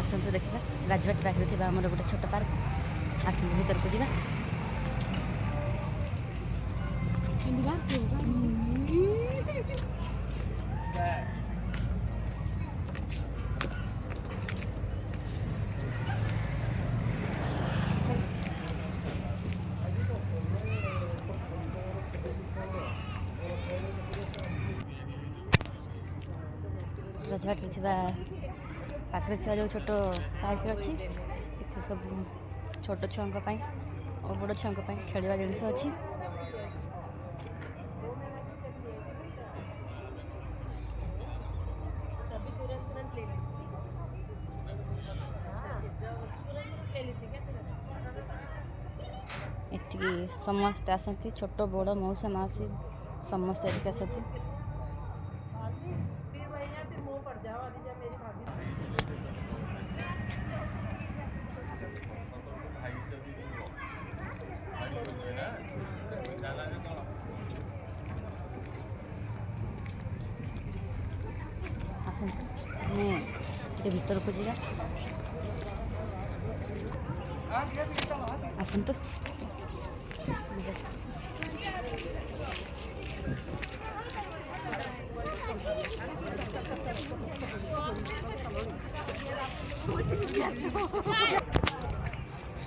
आसतु देखा राजबाटी पाखे थी आमर गोटे छोट पार्क आसतु भीतर को जावा राजबाटी पाखे जो छोट पार्क अच्छी सब छोट छुआ और बड़ छुआ खेलवा जिनिस अच्छी एटिकी समस्ते आसती छोट बड़ मौसा मौसी समस्ते एटिक आसती आसतु भीतर को जा आसतु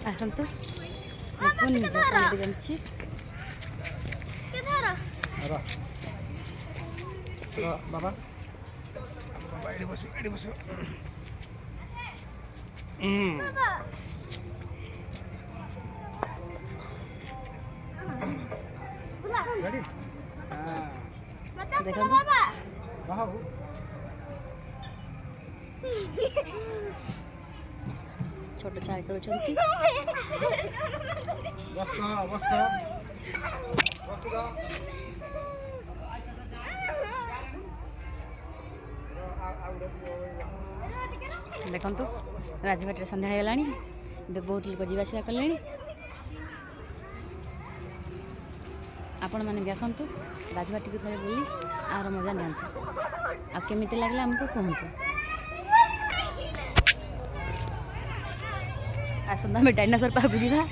आसतु बाबा एडी बसो देखो छोट चाय कर देखु राजबाटी सन्ध्या होगा बहुत लोग जावासा कले आपण मैंने भी आसतु राजबाटी को थे बुली आर मजा नि आमती लगे आमको कहतु आसतु आम डायनासोर पाक जा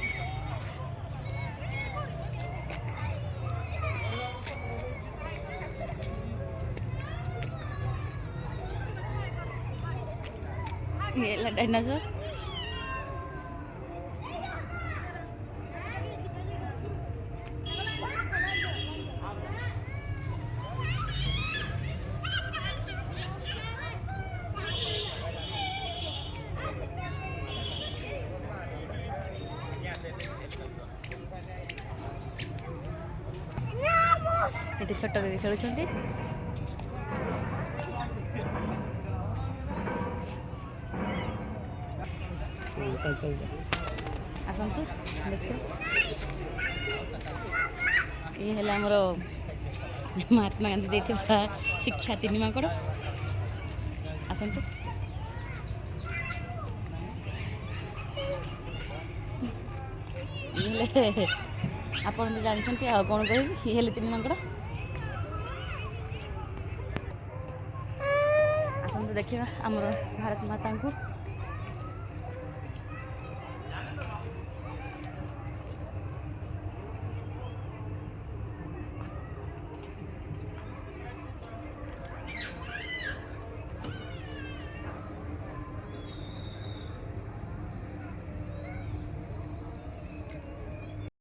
ये डायनासोर ये छोट बेबी खेलुंट आसतु देख ये है आमर महात्मा गांधी देथिबा शिक्षा 3 माकड़ आसतु ये आपन तो जानते आ कौन कह ये 3 माकड़ आसतु देखा आमर भारत माता को